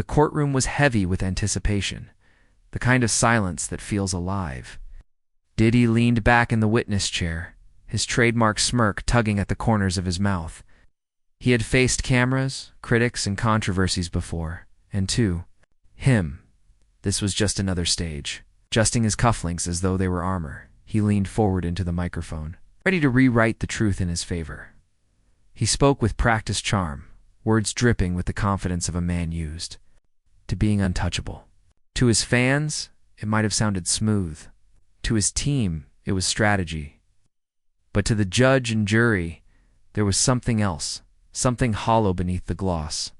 The courtroom was heavy with anticipation, the kind of silence that feels alive. Diddy leaned back in the witness chair, his trademark smirk tugging at the corners of his mouth. He had faced cameras, critics, and controversies before, and to him, this was just another stage. Adjusting his cufflinks as though they were armor, he leaned forward into the microphone, ready to rewrite the truth in his favor. He spoke with practiced charm, words dripping with the confidence of a man used to being untouchable. To his fans, it might have sounded smooth. To his team, it was strategy. But to the judge and jury, there was something else, something hollow beneath the gloss.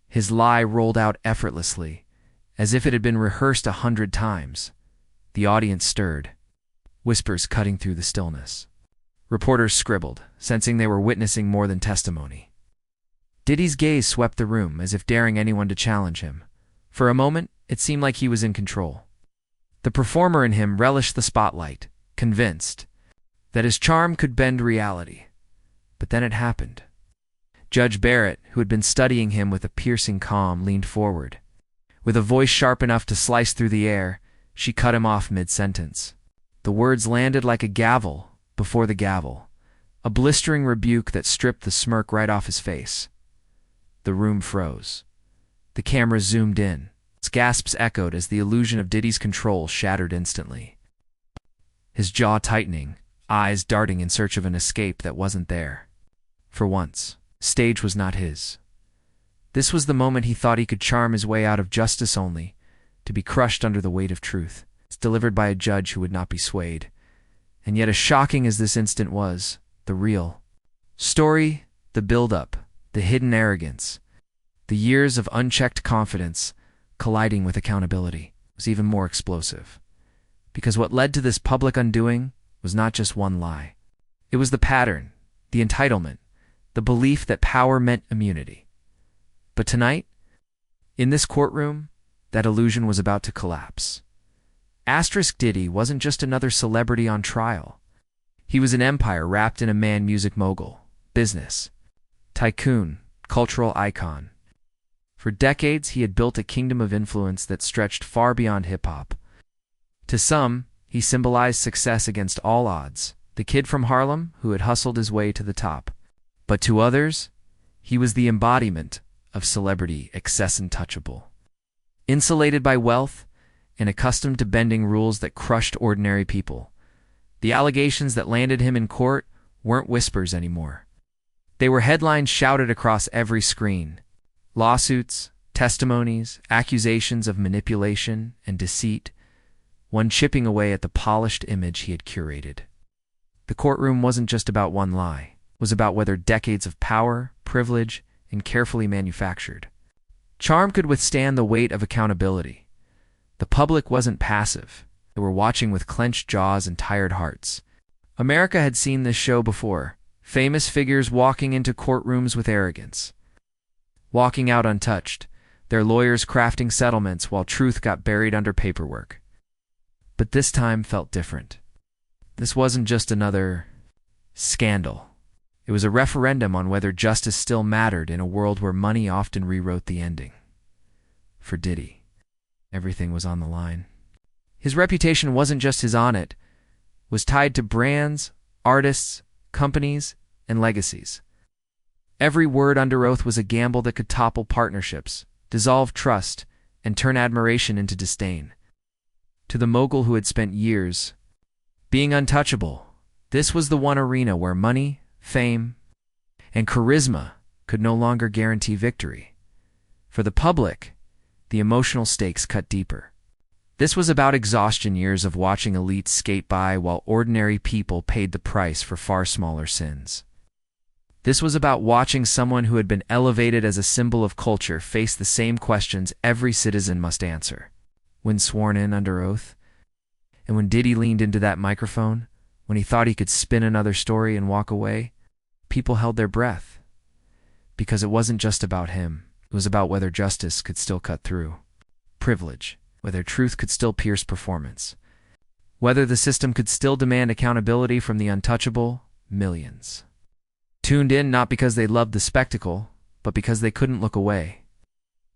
His lie rolled out effortlessly, as if it had been rehearsed 100 times. The audience stirred, whispers cutting through the stillness. Reporters scribbled, sensing they were witnessing more than testimony. Diddy's gaze swept the room, as if daring anyone to challenge him. For a moment, it seemed like he was in control. The performer in him relished the spotlight, convinced that his charm could bend reality. But then it happened. Judge Barrett, who had been studying him with a piercing calm, leaned forward. With a voice sharp enough to slice through the air, she cut him off mid-sentence. The words landed like a gavel before the gavel, a blistering rebuke that stripped the smirk right off his face. The room froze. The camera zoomed in. Its gasps echoed as the illusion of Diddy's control shattered instantly. His jaw tightening, eyes darting in search of an escape that wasn't there. For once, stage was not his. This was the moment he thought he could charm his way out of justice only, to be crushed under the weight of truth. It's delivered by a judge who would not be swayed. And yet as shocking as this instant was, the real story, the build-up, the hidden arrogance, the years of unchecked confidence colliding with accountability, was even more explosive. Because what led to this public undoing was not just one lie. It was the pattern, the entitlement, the belief that power meant immunity. But tonight, in this courtroom, that illusion was about to collapse. Asterisk Diddy wasn't just another celebrity on trial. He was an empire wrapped in a man, music mogul, business, tycoon, cultural icon. For decades, he had built a kingdom of influence that stretched far beyond hip-hop. To some, he symbolized success against all odds, the kid from Harlem who had hustled his way to the top. But to others, he was the embodiment of celebrity excess untouchable. Insulated by wealth and accustomed to bending rules that crushed ordinary people, the allegations that landed him in court weren't whispers anymore. They were headlines shouted across every screen. Lawsuits, testimonies, accusations of manipulation and deceit, one chipping away at the polished image he had curated. The courtroom wasn't just about one lie. It was about whether decades of power, privilege, and carefully manufactured charm could withstand the weight of accountability. The public wasn't passive. They were watching with clenched jaws and tired hearts. America had seen this show before. Famous figures walking into courtrooms with arrogance, walking out untouched, their lawyers crafting settlements while truth got buried under paperwork. But this time felt different. This wasn't just another scandal. It was a referendum on whether justice still mattered in a world where money often rewrote the ending. For Diddy, everything was on the line. His reputation wasn't just his on it, was tied to brands, artists, companies, and legacies. Every word under oath was a gamble that could topple partnerships, dissolve trust, and turn admiration into disdain. To the mogul who had spent years being untouchable, this was the one arena where money, fame, and charisma could no longer guarantee victory. For the public, the emotional stakes cut deeper. This was about exhaustion, years of watching elites skate by while ordinary people paid the price for far smaller sins. This was about watching someone who had been elevated as a symbol of culture face the same questions every citizen must answer when sworn in under oath. And when Diddy leaned into that microphone, when he thought he could spin another story and walk away, people held their breath. Because it wasn't just about him. It was about whether justice could still cut through privilege, whether truth could still pierce performance, whether the system could still demand accountability from the untouchable millions. Tuned in not because they loved the spectacle, but because they couldn't look away.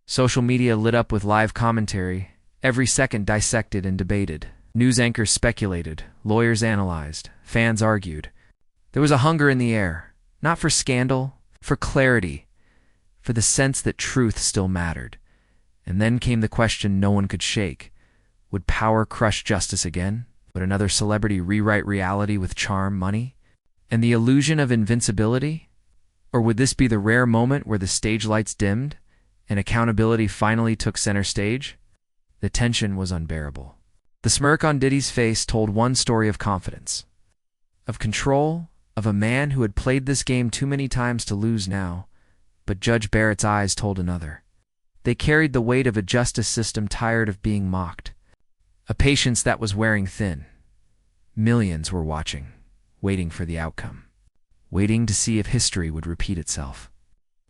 Social media lit up with live commentary, every second dissected and debated. News anchors speculated, lawyers analyzed, fans argued. There was a hunger in the air, not for scandal, for clarity, for the sense that truth still mattered. And then came the question no one could shake. Would power crush justice again? Would another celebrity rewrite reality with charm, money, and the illusion of invincibility? Or would this be the rare moment where the stage lights dimmed and accountability finally took center stage? The tension was unbearable. The smirk on Diddy's face told one story of confidence, of control, of a man who had played this game too many times to lose now. But Judge Barrett's eyes told another. They carried the weight of a justice system tired of being mocked, a patience that was wearing thin. Millions were watching, waiting for the outcome, waiting to see if history would repeat itself,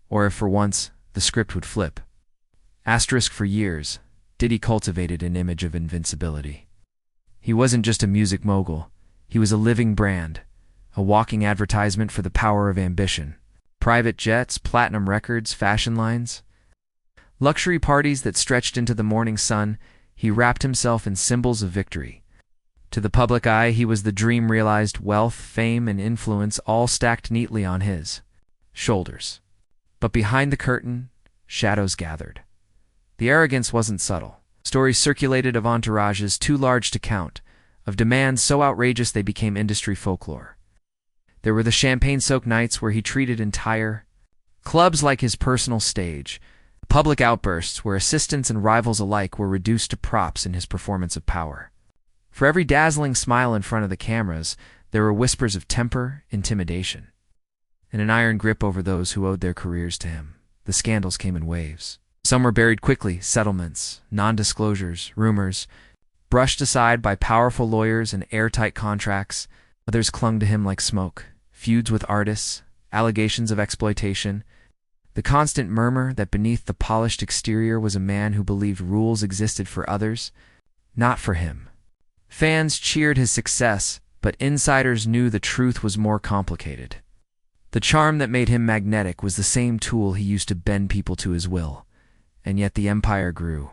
or if for once the script would flip. Asterisk for years, Diddy cultivated an image of invincibility. He wasn't just a music mogul, he was a living brand, a walking advertisement for the power of ambition. Private jets, platinum records, fashion lines, luxury parties that stretched into the morning sun. He wrapped himself in symbols of victory. To the public eye, he was the dream realized, wealth, fame, and influence all stacked neatly on his shoulders. But behind the curtain, shadows gathered. The arrogance wasn't subtle. Stories circulated of entourages too large to count, of demands so outrageous they became industry folklore. There were the champagne-soaked nights where he treated entire clubs like his personal stage, public outbursts where assistants and rivals alike were reduced to props in his performance of power. For every dazzling smile in front of the cameras, there were whispers of temper, intimidation, and an iron grip over those who owed their careers to him. The scandals came in waves. Some were buried quickly, settlements, non-disclosures, rumors, brushed aside by powerful lawyers and airtight contracts. Others clung to him like smoke. Feuds with artists, allegations of exploitation, the constant murmur that beneath the polished exterior was a man who believed rules existed for others, not for him. Fans cheered his success, but insiders knew the truth was more complicated. The charm that made him magnetic was the same tool he used to bend people to his will, and yet the empire grew.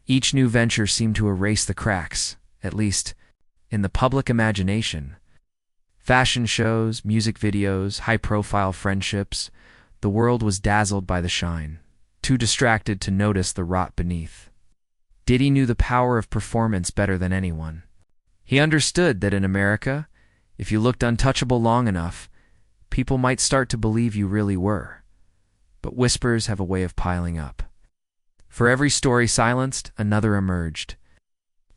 Each new venture seemed to erase the cracks, at least in the public imagination. Fashion shows, music videos, high-profile friendships, the world was dazzled by the shine, too distracted to notice the rot beneath. Diddy knew the power of performance better than anyone. He understood that in America, if you looked untouchable long enough, people might start to believe you really were. But whispers have a way of piling up. For every story silenced, another emerged.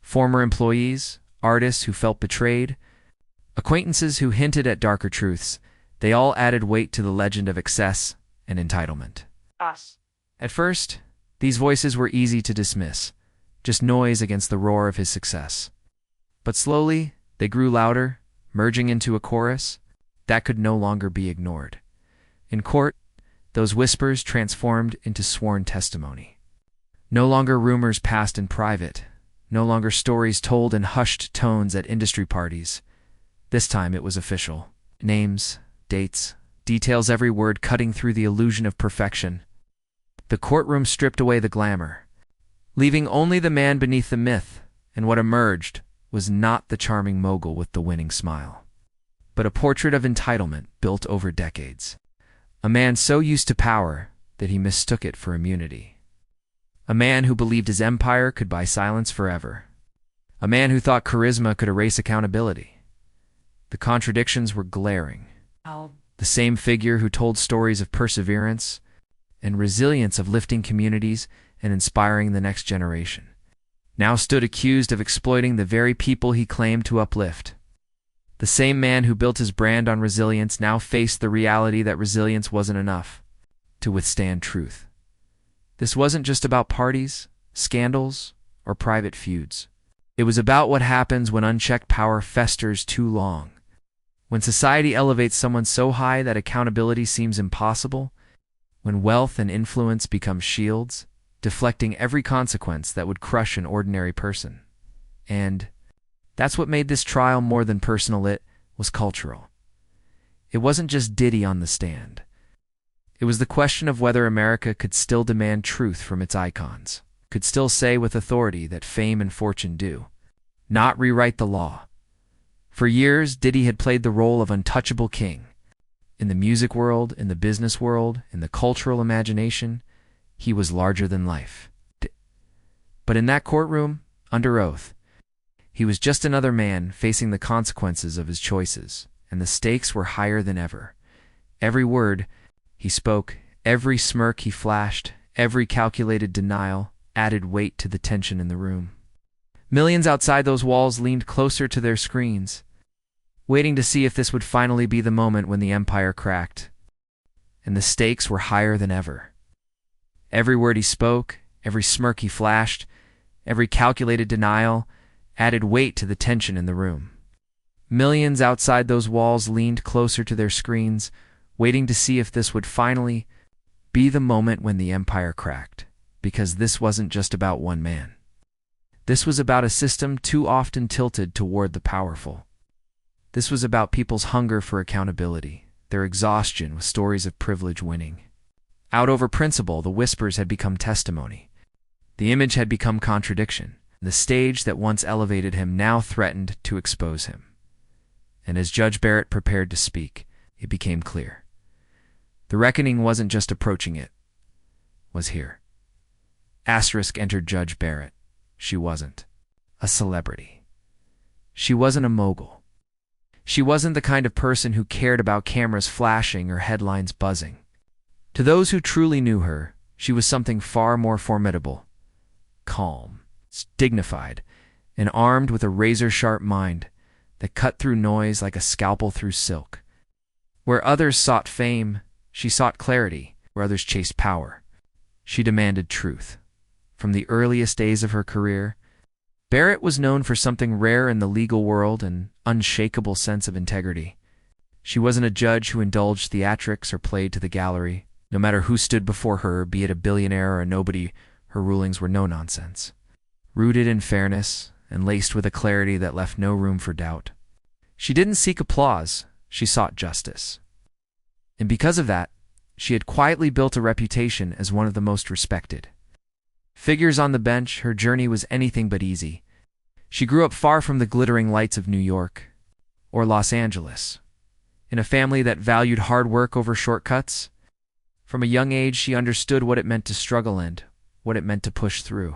Former employees, artists who felt betrayed, acquaintances who hinted at darker truths, they all added weight to the legend of excess and entitlement. At first, these voices were easy to dismiss, just noise against the roar of his success. But slowly, they grew louder, merging into a chorus that could no longer be ignored. In court, those whispers transformed into sworn testimony. No longer rumors passed in private, no longer stories told in hushed tones at industry parties. This time it was official. Names, dates, details, every word cutting through the illusion of perfection. The courtroom stripped away the glamour, leaving only the man beneath the myth, and what emerged was not the charming mogul with the winning smile, but a portrait of entitlement built over decades. A man so used to power that he mistook it for immunity. A man who believed his empire could buy silence forever. A man who thought charisma could erase accountability. The contradictions were glaring. The same figure who told stories of perseverance and resilience, of lifting communities and inspiring the next generation, now stood accused of exploiting the very people he claimed to uplift. The same man who built his brand on resilience now faced the reality that resilience wasn't enough to withstand truth. This wasn't just about parties, scandals, or private feuds. It was about what happens when unchecked power festers too long. When society elevates someone so high that accountability seems impossible, when wealth and influence become shields, deflecting every consequence that would crush an ordinary person. And that's what made this trial more than personal, it was cultural. It wasn't just Diddy on the stand. It was the question of whether America could still demand truth from its icons, could still say with authority that fame and fortune do, not rewrite the law. For years, Diddy had played the role of untouchable king. In the music world, in the business world, in the cultural imagination, he was larger than life. But in that courtroom, under oath, he was just another man facing the consequences of his choices, and the stakes were higher than ever. Every word he spoke, every smirk he flashed, every calculated denial added weight to the tension in the room. Millions outside those walls leaned closer to their screens, waiting to see if this would finally be the moment when the empire cracked. And the stakes were higher than ever. Every word he spoke, every smirk he flashed, every calculated denial added weight to the tension in the room. Millions outside those walls leaned closer to their screens, waiting to see if this would finally be the moment when the empire cracked, because this wasn't just about one man. This was about a system too often tilted toward the powerful. This was about people's hunger for accountability, their exhaustion with stories of privilege winning. Out over principle, the whispers had become testimony. The image had become contradiction. The stage that once elevated him now threatened to expose him. And as Judge Barrett prepared to speak, it became clear. The reckoning wasn't just approaching, it was here. Asterisk entered Judge Barrett. She wasn't a celebrity. She wasn't a mogul. She wasn't the kind of person who cared about cameras flashing or headlines buzzing. To those who truly knew her, she was something far more formidable, calm, dignified, and armed with a razor-sharp mind that cut through noise like a scalpel through silk. Where others sought fame, she sought clarity. Where others chased power, she demanded truth. From the earliest days of her career, Barrett was known for something rare in the legal world, an unshakable sense of integrity. She wasn't a judge who indulged theatrics or played to the gallery. No matter who stood before her, be it a billionaire or a nobody, her rulings were no nonsense. Rooted in fairness and laced with a clarity that left no room for doubt. She didn't seek applause, she sought justice. And because of that, she had quietly built a reputation as one of the most respected figures on the bench. Her journey was anything but easy. She grew up far from the glittering lights of New York or Los Angeles, in a family that valued hard work over shortcuts. From a young age, she understood what it meant to struggle and what it meant to push through.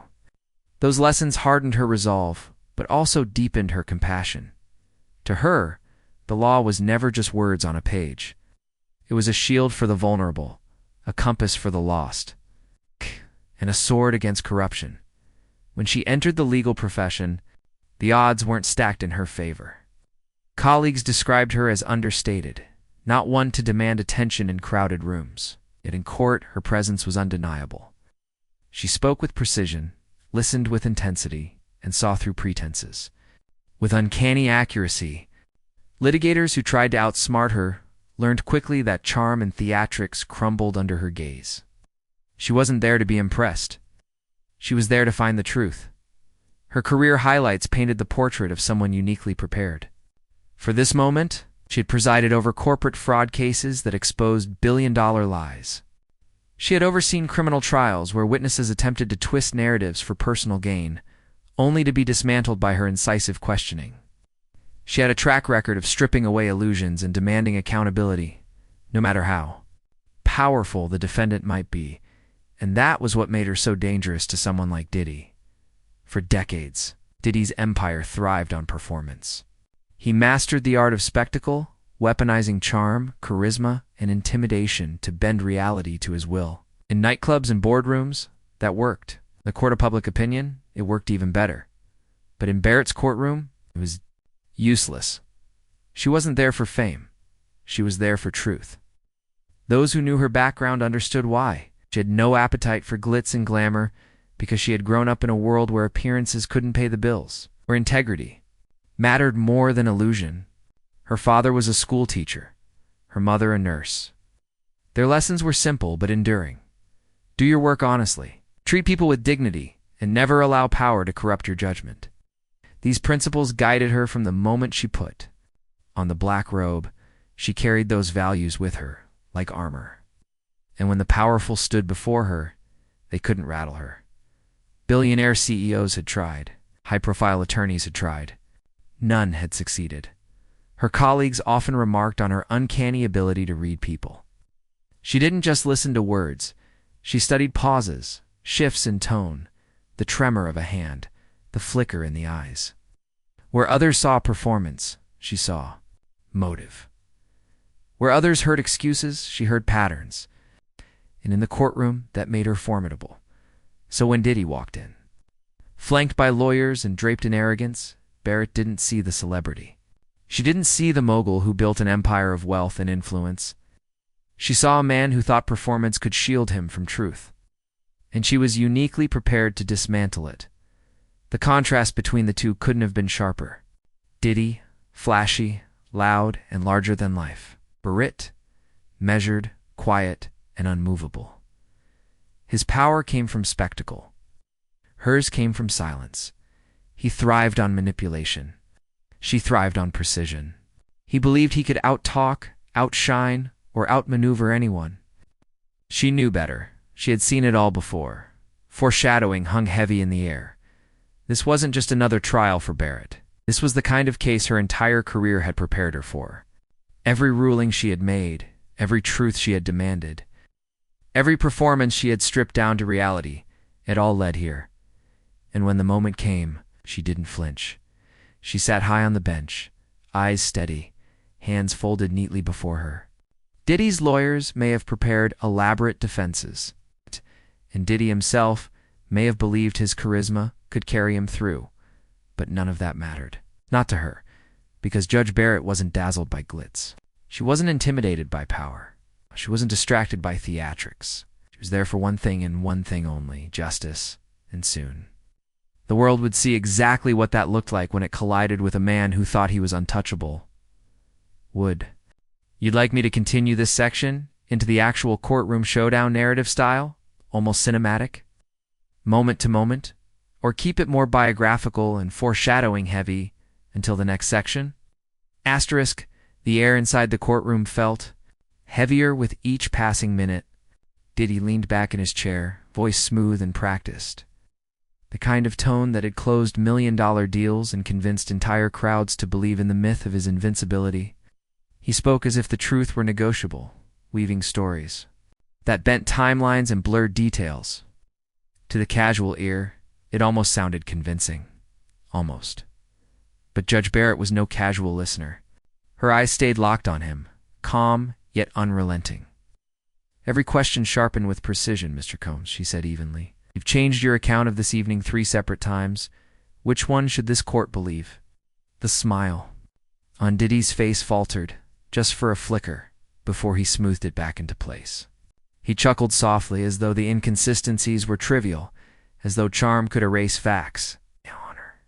Those lessons hardened her resolve, but also deepened her compassion. To her, the law was never just words on a page. It was a shield for the vulnerable, a compass for the lost, and a sword against corruption. When she entered the legal profession, the odds weren't stacked in her favor. Colleagues described her as understated, not one to demand attention in crowded rooms. Yet in court, her presence was undeniable. She spoke with precision, listened with intensity, and saw through pretenses. With uncanny accuracy, litigators who tried to outsmart her learned quickly that charm and theatrics crumbled under her gaze. She wasn't there to be impressed. She was there to find the truth. Her career highlights painted the portrait of someone uniquely prepared. For this moment, she had presided over corporate fraud cases that exposed billion-dollar lies. She had overseen criminal trials where witnesses attempted to twist narratives for personal gain, only to be dismantled by her incisive questioning. She had a track record of stripping away illusions and demanding accountability, no matter how powerful the defendant might be, and that was what made her so dangerous to someone like Diddy. For decades, Diddy's empire thrived on performance. He mastered the art of spectacle, weaponizing charm, charisma, and intimidation to bend reality to his will. In nightclubs and boardrooms, that worked. In the court of public opinion, it worked even better. But in Barrett's courtroom, it was useless. She wasn't there for fame. She was there for truth. Those who knew her background understood why. She had no appetite for glitz and glamour because she had grown up in a world where appearances couldn't pay the bills, where integrity mattered more than illusion. Her father was a school teacher, her mother a nurse. Their lessons were simple but enduring. Do your work honestly, treat people with dignity, and never allow power to corrupt your judgment. These principles guided her from the moment she put on the black robe. She carried those values with her, like armor. And when the powerful stood before her, they couldn't rattle her. Billionaire CEOs had tried. High-profile attorneys had tried. None had succeeded. Her colleagues often remarked on her uncanny ability to read people. She didn't just listen to words. She studied pauses, shifts in tone, the tremor of a hand, the flicker in the eyes. Where others saw performance, she saw motive. Where others heard excuses, she heard patterns. And in the courtroom, that made her formidable. So when Diddy walked in, flanked by lawyers and draped in arrogance, Barrett didn't see the celebrity. She didn't see the mogul who built an empire of wealth and influence. She saw a man who thought performance could shield him from truth. And she was uniquely prepared to dismantle it. The contrast between the two couldn't have been sharper. Diddy, flashy, loud, and larger than life. Barrett, measured, quiet, and unmovable. His power came from spectacle. Hers came from silence. He thrived on manipulation. She thrived on precision. He believed he could out-talk, outshine, or outmaneuver anyone. She knew better. She had seen it all before. Foreshadowing hung heavy in the air. This wasn't just another trial for Barrett. This was the kind of case her entire career had prepared her for. Every ruling she had made, every truth she had demanded, every performance she had stripped down to reality, it all led here. And when the moment came, she didn't flinch. She sat high on the bench, eyes steady, hands folded neatly before her. Diddy's lawyers may have prepared elaborate defenses, and Diddy himself may have believed his charisma could carry him through, but none of that mattered. Not to her, because Judge Barrett wasn't dazzled by glitz. She wasn't intimidated by power. She wasn't distracted by theatrics. She was there for one thing and one thing only, justice, and soon. The world would see exactly what that looked like when it collided with a man who thought he was untouchable. You'd like me to continue this section into the actual courtroom showdown narrative style, almost cinematic, moment to moment, or keep it more biographical and foreshadowing heavy until the next section? Asterisk, the air inside the courtroom felt heavier with each passing minute. Diddy leaned back in his chair, voice smooth and practiced. The kind of tone that had closed million-dollar deals and convinced entire crowds to believe in the myth of his invincibility. He spoke as if the truth were negotiable, weaving stories that bent timelines and blurred details. To the casual ear, it almost sounded convincing. Almost. But Judge Barrett was no casual listener. Her eyes stayed locked on him, calm yet unrelenting. Every question sharpened with precision, Mr. Combs, she said evenly. You've changed your account of this evening 3 separate times. Which one should this court believe? The smile on Diddy's face faltered, just for a flicker, before he smoothed it back into place. He chuckled softly, as though the inconsistencies were trivial, as though charm could erase facts. Your Honor,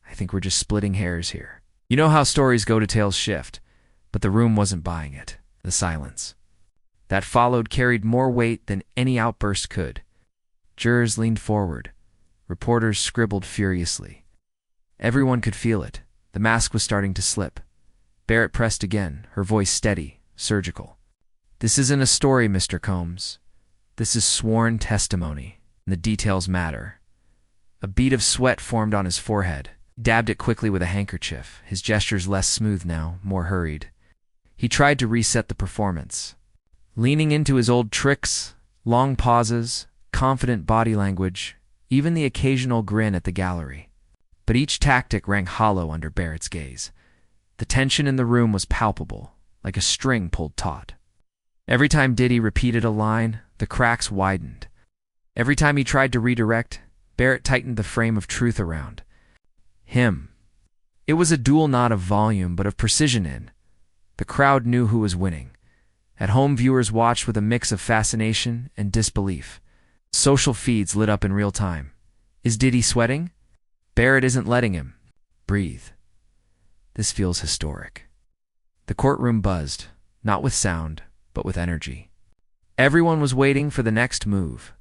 I think we're just splitting hairs here. You know how stories go, details shift, but the room wasn't buying it. The silence that followed carried more weight than any outburst could. Jurors leaned forward. Reporters scribbled furiously. Everyone could feel it. The mask was starting to slip. Barrett pressed again, her voice steady, surgical. This isn't a story, Mr. Combs. This is sworn testimony, and the details matter. A bead of sweat formed on his forehead. He dabbed it quickly with a handkerchief, his gestures less smooth now, more hurried. He tried to reset the performance. Leaning into his old tricks, long pauses, confident body language, even the occasional grin at the gallery. But each tactic rang hollow under Barrett's gaze. The tension in the room was palpable, like a string pulled taut. Every time Diddy repeated a line, the cracks widened. Every time he tried to redirect, Barrett tightened the frame of truth around him. It was a duel not of volume, but of precision in. The crowd knew who was winning. At home, viewers watched with a mix of fascination and disbelief. Social feeds lit up in real time. Is Diddy sweating? Barrett isn't letting him. Breathe. This feels historic. The courtroom buzzed, not with sound, but with energy. Everyone was waiting for the next move,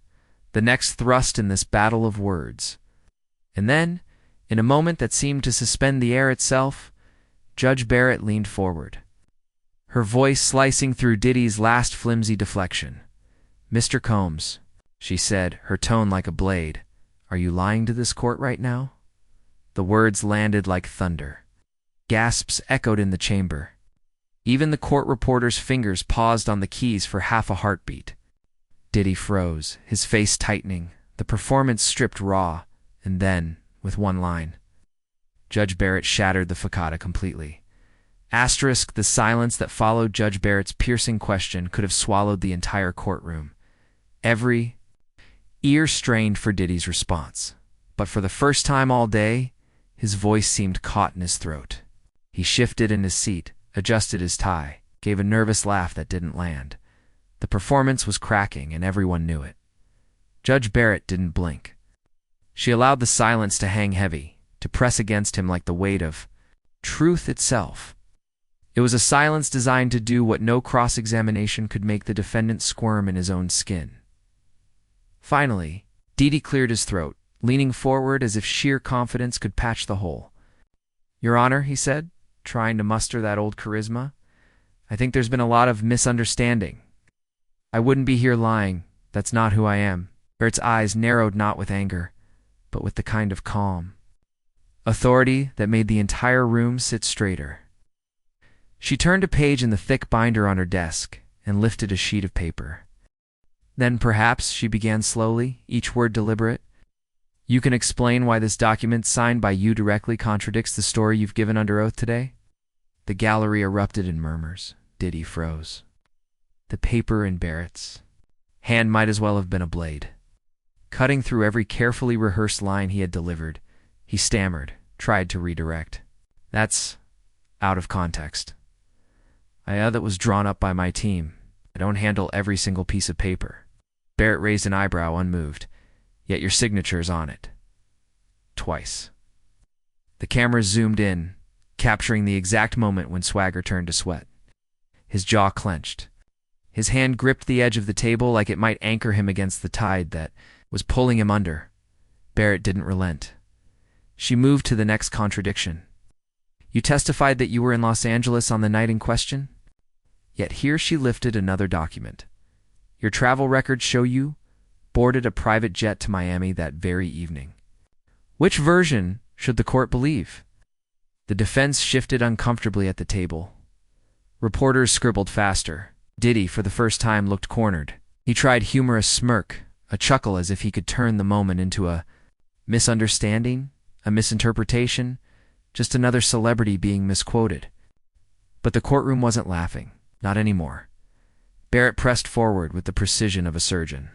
the next thrust in this battle of words. And then, in a moment that seemed to suspend the air itself, Judge Barrett leaned forward, her voice slicing through Diddy's last flimsy deflection. "Mr. Combs," she said, her tone like a blade, "are you lying to this court right now?" The words landed like thunder. Gasps echoed in the chamber. Even the court reporter's fingers paused on the keys for half a heartbeat. Diddy froze, his face tightening, the performance stripped raw, and then, with one line, Judge Barrett shattered the facade completely. Asterisk, the silence that followed Judge Barrett's piercing question could have swallowed the entire courtroom. Every ear strained for Diddy's response. But for the first time all day, his voice seemed caught in his throat. He shifted in his seat, adjusted his tie, gave a nervous laugh that didn't land. The performance was cracking, and everyone knew it. Judge Barrett didn't blink. She allowed the silence to hang heavy, to press against him like the weight of truth itself. It was a silence designed to do what no cross-examination could make the defendant squirm in his own skin. Finally, Diddy cleared his throat, leaning forward as if sheer confidence could patch the hole. "Your Honor," he said, trying to muster that old charisma, "I think there's been a lot of misunderstanding. I wouldn't be here lying. That's not who I am." Barrett's eyes narrowed not with anger, but with the kind of calm, authority that made the entire room sit straighter. She turned a page in the thick binder on her desk and lifted a sheet of paper. "Then perhaps," she began slowly, each word deliberate, "you can explain why this document signed by you directly contradicts the story you've given under oath today?" The gallery erupted in murmurs. Diddy froze. The paper in Barrett's hand might as well have been a blade. Cutting through every carefully rehearsed line he had delivered, he stammered, tried to redirect. "That's out of context. That was drawn up by my team. I don't handle every single piece of paper." Barrett raised an eyebrow, unmoved. "Yet your signature's on it. Twice." The camera zoomed in, capturing the exact moment when Swagger turned to sweat. His jaw clenched. His hand gripped the edge of the table like it might anchor him against the tide that was pulling him under. Barrett didn't relent. She moved to the next contradiction. "You testified that you were in Los Angeles on the night in question?" Yet here she lifted another document. "Your travel records show you boarded a private jet to Miami that very evening." Which version should the court believe? The defense shifted uncomfortably at the table. Reporters scribbled faster. Diddy, for the first time, looked cornered. He tried humorous smirk, a chuckle as if he could turn the moment into a misunderstanding, a misinterpretation, just another celebrity being misquoted. But the courtroom wasn't laughing. Not anymore. Barrett pressed forward with the precision of a surgeon.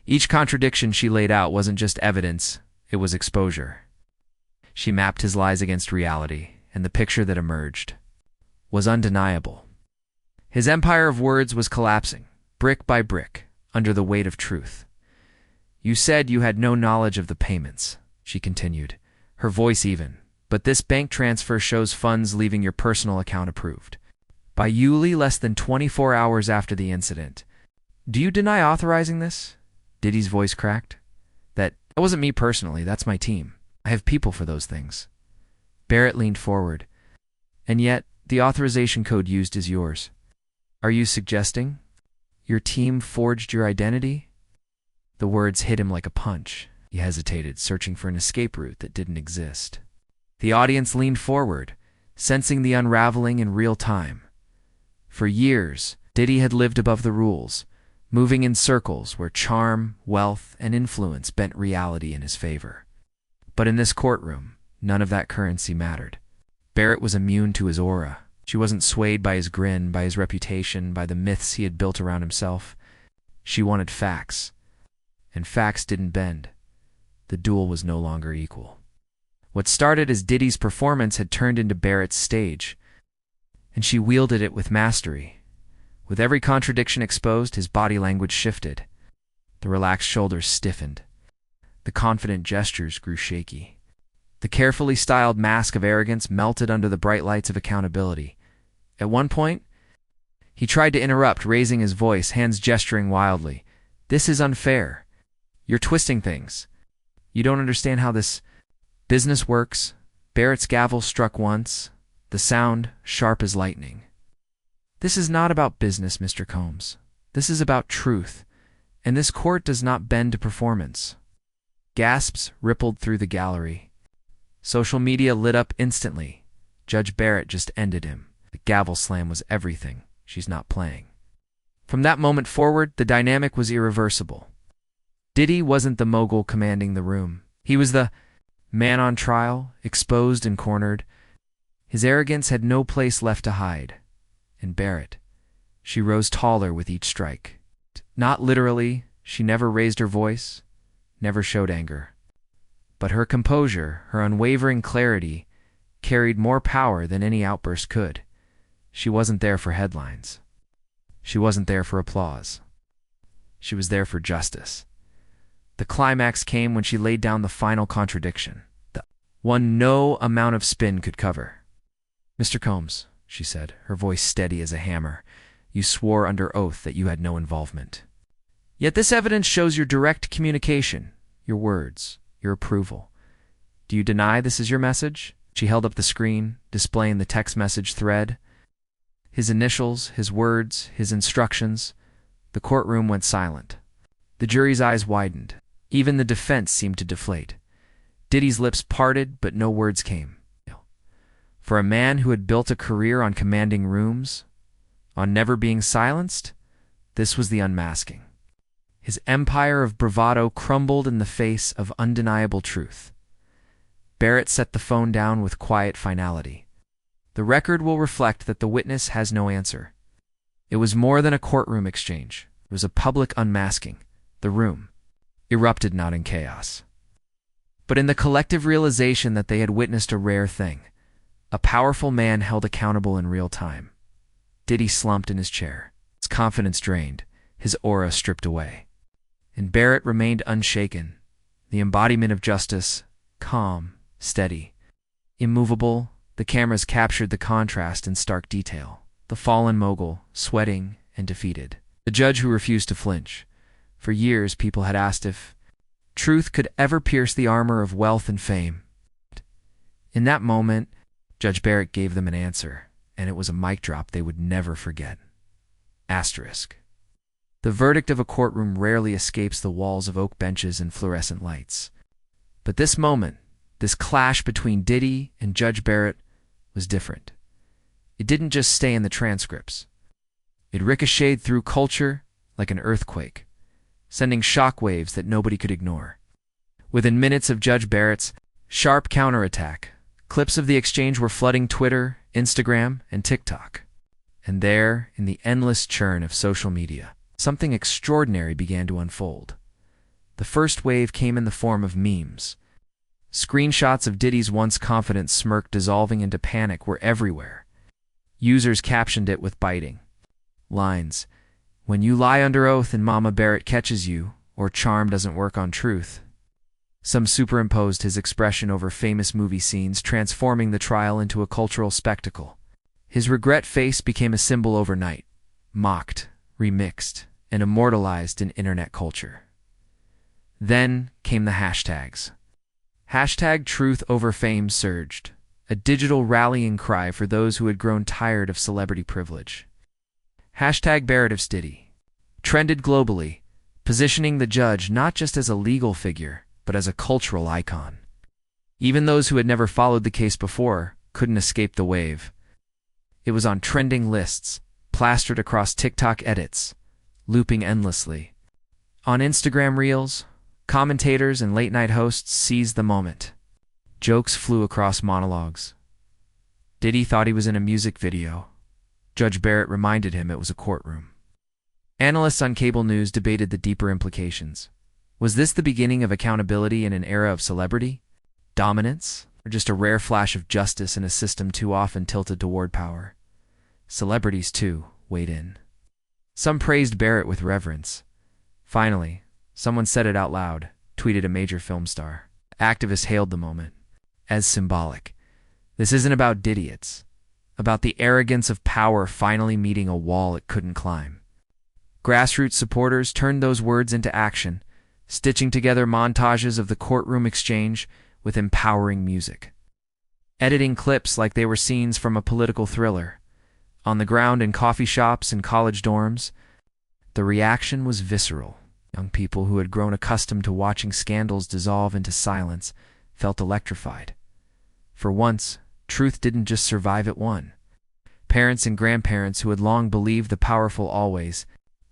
Each contradiction she laid out wasn't just evidence, it was exposure. She mapped his lies against reality, and the picture that emerged was undeniable. His empire of words was collapsing, brick by brick, under the weight of truth. "You said you had no knowledge of the payments," she continued, her voice even, "but this bank transfer shows funds leaving your personal account approved by Yuli less than 24 hours after the incident. Do you deny authorizing this?" Diddy's voice cracked. That wasn't me personally, that's my team. I have people for those things." Barrett leaned forward. "And yet, the authorization code used is yours. Are you suggesting your team forged your identity?" The words hit him like a punch. He hesitated, searching for an escape route that didn't exist. The audience leaned forward, sensing the unraveling in real time. For years, Diddy had lived above the rules, moving in circles where charm, wealth, and influence bent reality in his favor. But in this courtroom, none of that currency mattered. Barrett was immune to his aura. She wasn't swayed by his grin, by his reputation, by the myths he had built around himself. She wanted facts. And facts didn't bend. The duel was no longer equal. What started as Diddy's performance had turned into Barrett's stage, and she wielded it with mastery. With every contradiction exposed, his body language shifted. The relaxed shoulders stiffened. The confident gestures grew shaky. The carefully styled mask of arrogance melted under the bright lights of accountability. At one point, he tried to interrupt, raising his voice, hands gesturing wildly. "This is unfair. You're twisting things. You don't understand how this business works." Barrett's gavel struck once, the sound sharp as lightning. "This is not about business, Mr. Combs. This is about truth. And this court does not bend to performance. Gasps rippled through the gallery. Social media lit up instantly. Judge Barrett just ended him. The gavel slam was everything. She's not playing. From that moment forward, the dynamic was irreversible. Diddy wasn't the mogul commanding the room. He was the man on trial, exposed and cornered. His arrogance had no place left to hide. And Barrett, she rose taller with each strike. Not literally, she never raised her voice, never showed anger. But her composure, her unwavering clarity, carried more power than any outburst could. She wasn't there for headlines. She wasn't there for applause. She was there for justice. The climax came when she laid down the final contradiction, the one no amount of spin could cover. "Mr. Combs," she said, her voice steady as a hammer, "you swore under oath that you had no involvement. Yet this evidence shows your direct communication, your words, your approval. Do you deny this is your message?" She held up the screen, displaying the text message thread. His initials, his words, his instructions. The courtroom went silent. The jury's eyes widened. Even the defense seemed to deflate. Diddy's lips parted, but no words came. For a man who had built a career on commanding rooms, on never being silenced, this was the unmasking. His empire of bravado crumbled in the face of undeniable truth. Barrett set the phone down with quiet finality. The record will reflect that the witness has no answer. It was more than a courtroom exchange. It was a public unmasking. The room erupted not in chaos, but in the collective realization that they had witnessed a rare thing. A powerful man held accountable in real time. Diddy slumped in his chair, his confidence drained, his aura stripped away. And Barrett remained unshaken, the embodiment of justice, calm, steady, immovable. The cameras captured the contrast in stark detail. The fallen mogul, sweating and defeated. The judge who refused to flinch. For years, people had asked if truth could ever pierce the armor of wealth and fame. In that moment, Judge Barrett gave them an answer, and it was a mic drop they would never forget. Asterisk. The verdict of a courtroom rarely escapes the walls of oak benches and fluorescent lights. But this moment, this clash between Diddy and Judge Barrett, was different. It didn't just stay in the transcripts. It ricocheted through culture like an earthquake, sending shockwaves that nobody could ignore. Within minutes of Judge Barrett's sharp counterattack, clips of the exchange were flooding Twitter, Instagram, and TikTok. And there, in the endless churn of social media, something extraordinary began to unfold. The first wave came in the form of memes. Screenshots of Diddy's once confident smirk dissolving into panic were everywhere. Users captioned it with biting lines. "When you lie under oath and Mama Barrett catches you," or "Charm doesn't work on truth." Some superimposed his expression over famous movie scenes, transforming the trial into a cultural spectacle. His regret face became a symbol overnight, mocked, remixed, and immortalized in internet culture. Then came the hashtags. Hashtag truth over fame surged, a digital rallying cry for those who had grown tired of celebrity privilege. Hashtag Barrett's Diddy trended globally, positioning the judge not just as a legal figure, but as a cultural icon. Even those who had never followed the case before couldn't escape the wave. It was on trending lists, plastered across TikTok edits, looping endlessly. On Instagram Reels, commentators and late-night hosts seized the moment. Jokes flew across monologues. Diddy thought he was in a music video. Judge Barrett reminded him it was a courtroom. Analysts on cable news debated the deeper implications. Was this the beginning of accountability in an era of celebrity, dominance, or just a rare flash of justice in a system too often tilted toward power? Celebrities, too, weighed in. Some praised Barrett with reverence. Finally, someone said it out loud, tweeted a major film star. Activists hailed the moment as symbolic. This isn't about Diddy, it's about the arrogance of power finally meeting a wall it couldn't climb. Grassroots supporters turned those words into action, stitching together montages of the courtroom exchange with empowering music. Editing clips like they were scenes from a political thriller. On the ground in coffee shops and college dorms, the reaction was visceral. Young people who had grown accustomed to watching scandals dissolve into silence felt electrified. For once, truth didn't just survive, it won. Parents and grandparents who had long believed the powerful always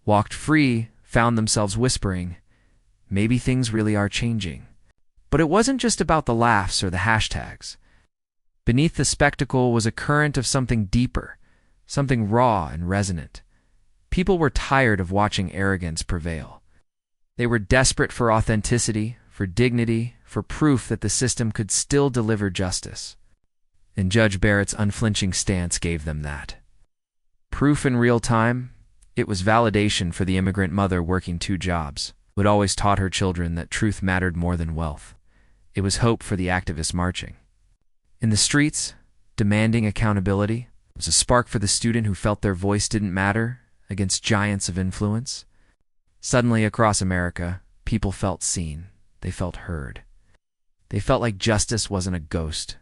walked free found themselves whispering, maybe things really are changing. But it wasn't just about the laughs or the hashtags. Beneath the spectacle was a current of something deeper, something raw and resonant. People were tired of watching arrogance prevail. They were desperate for authenticity, for dignity, for proof that the system could still deliver justice. And Judge Barrett's unflinching stance gave them that. Proof in real time, it was validation for the immigrant mother working 2 jobs, who had always taught her children that truth mattered more than wealth. It was hope for the activists marching in the streets, demanding accountability. It was a spark for the student who felt their voice didn't matter against giants of influence. Suddenly, across America, people felt seen. They felt heard. They felt like justice wasn't a ghost.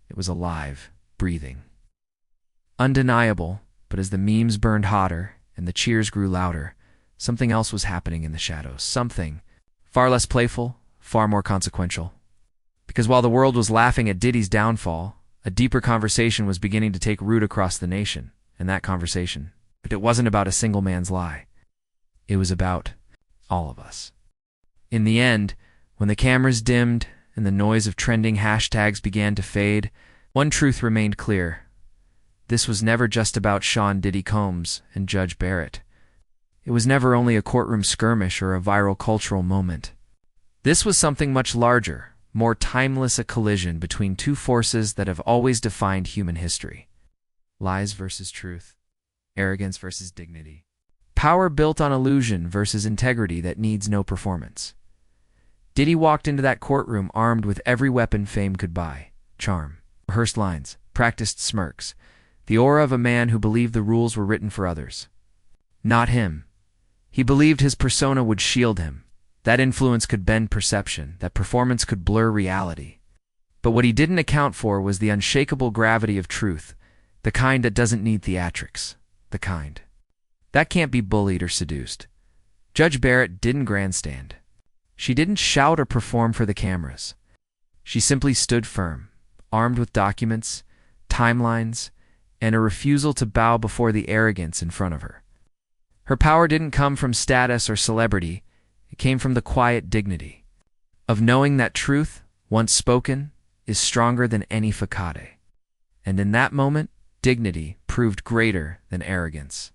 It was alive, breathing. Undeniable, but as the memes burned hotter and the cheers grew louder, something else was happening in the shadows. Something far less playful, far more consequential. Because while the world was laughing at Diddy's downfall, a deeper conversation was beginning to take root across the nation. And that conversation, but it wasn't about a single man's lie. It was about all of us. In the end, when the cameras dimmed and the noise of trending hashtags began to fade, one truth remained clear. This was never just about Sean Diddy Combs and Judge Barrett. It was never only a courtroom skirmish or a viral cultural moment. This was something much larger, more timeless, a collision between 2 forces that have always defined human history. Lies versus truth. Arrogance versus dignity. Power built on illusion versus integrity that needs no performance. Diddy walked into that courtroom armed with every weapon fame could buy. Charm, rehearsed lines, practiced smirks. The aura of a man who believed the rules were written for others. Not him. He believed his persona would shield him. That influence could bend perception, that performance could blur reality. But what he didn't account for was the unshakable gravity of truth, the kind that doesn't need theatrics, the kind that can't be bullied or seduced. Judge Barrett didn't grandstand. She didn't shout or perform for the cameras. She simply stood firm, armed with documents, timelines, and a refusal to bow before the arrogance in front of her. Her power didn't come from status or celebrity. It came from the quiet dignity of knowing that truth, once spoken, is stronger than any facade. And in that moment, dignity proved greater than arrogance.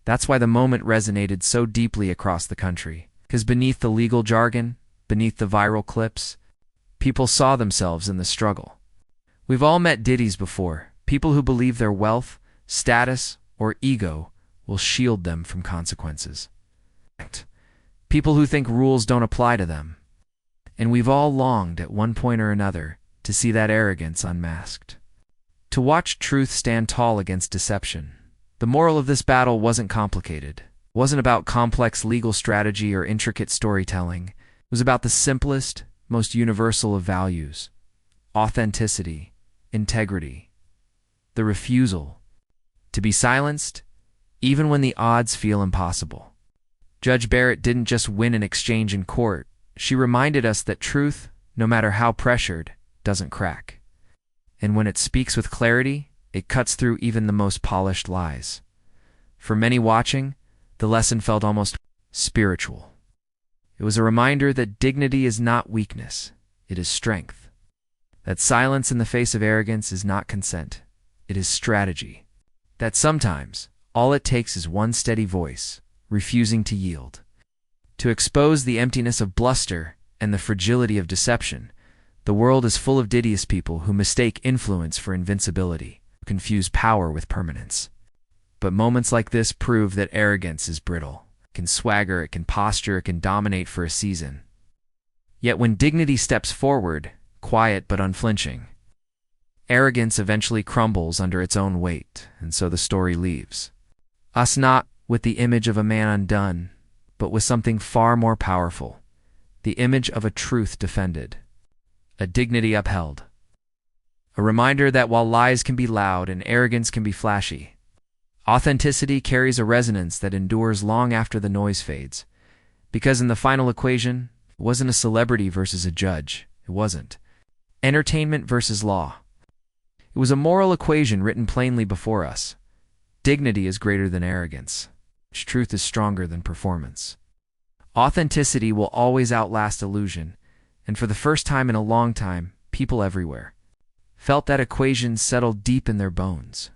That's why the moment resonated so deeply across the country. Because beneath the legal jargon, beneath the viral clips, people saw themselves in the struggle. We've all met Diddies before, people who believe their wealth, status, or ego will shield them from consequences. People who think rules don't apply to them. And we've all longed at one point or another to see that arrogance unmasked. To watch truth stand tall against deception. The moral of this battle wasn't complicated. It wasn't about complex legal strategy or intricate storytelling. It was about the simplest, most universal of values. Authenticity, integrity, the refusal to be silenced even when the odds feel impossible. Judge Barrett didn't just win an exchange in court. She reminded us that truth, no matter how pressured, doesn't crack. And when it speaks with clarity, it cuts through even the most polished lies. For many watching, the lesson felt almost spiritual. It was a reminder that dignity is not weakness, it is strength. That silence in the face of arrogance is not consent, it is strategy. That sometimes, all it takes is one steady voice, refusing to yield. To expose the emptiness of bluster and the fragility of deception, the world is full of Diddy's people who mistake influence for invincibility, who confuse power with permanence. But moments like this prove that arrogance is brittle. It can swagger, it can posture, it can dominate for a season. Yet when dignity steps forward, quiet but unflinching, arrogance eventually crumbles under its own weight, and so the story leaves us not with the image of a man undone, but with something far more powerful, the image of a truth defended, a dignity upheld. A reminder that while lies can be loud and arrogance can be flashy, authenticity carries a resonance that endures long after the noise fades, Because in the final equation, it wasn't a celebrity versus a judge. It wasn't entertainment versus law. It was a moral equation written plainly before us. Dignity is greater than arrogance. Truth is stronger than performance. Authenticity will always outlast illusion, and for the first time in a long time, people everywhere felt that equation settled deep in their bones.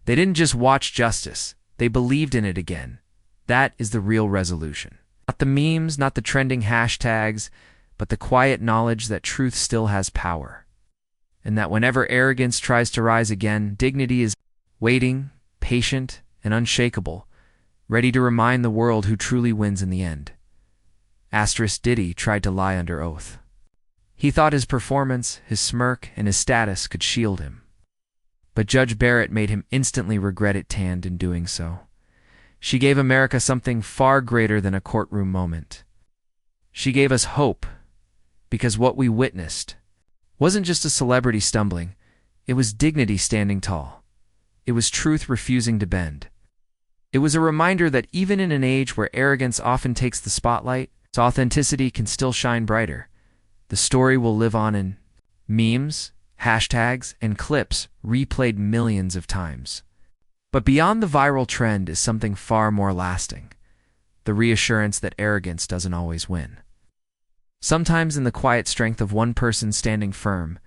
They didn't just watch justice, they believed in it again. That is the real resolution. Not the memes, not the trending hashtags, but the quiet knowledge that truth still has power. And that whenever arrogance tries to rise again, dignity is waiting, patient, and unshakable, ready to remind the world who truly wins in the end. Diddy tried to lie under oath. He thought his performance, his smirk, and his status could shield him. But Judge Barrett made him instantly regret it tanned in doing so. She gave America something far greater than a courtroom moment. She gave us hope, because what we witnessed wasn't just a celebrity stumbling, it was dignity standing tall. It was truth refusing to bend. It was a reminder that even in an age where arrogance often takes the spotlight, its authenticity can still shine brighter. The story will live on in memes, hashtags, and clips replayed millions of times. But beyond the viral trend is something far more lasting: the reassurance that arrogance doesn't always win. Sometimes in the quiet strength of one person standing firm,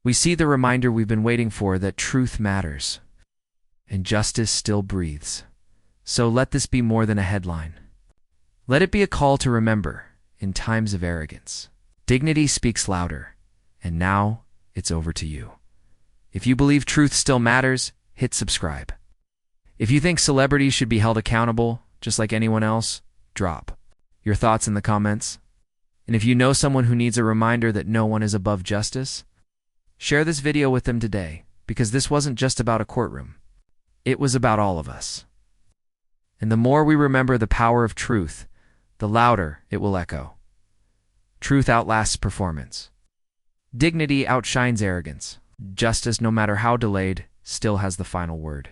we see the reminder we've been waiting for that truth matters, and justice still breathes. So let this be more than a headline. Let it be a call to remember, in times of arrogance, dignity speaks louder, and now it's over to you. If you believe truth still matters, hit subscribe. If you think celebrities should be held accountable, just like anyone else, drop your thoughts in the comments. And if you know someone who needs a reminder that no one is above justice, share this video with them today, because this wasn't just about a courtroom. It was about all of us. And the more we remember the power of truth, the louder it will echo. Truth outlasts performance. Dignity outshines arrogance. Justice, no matter how delayed, still has the final word.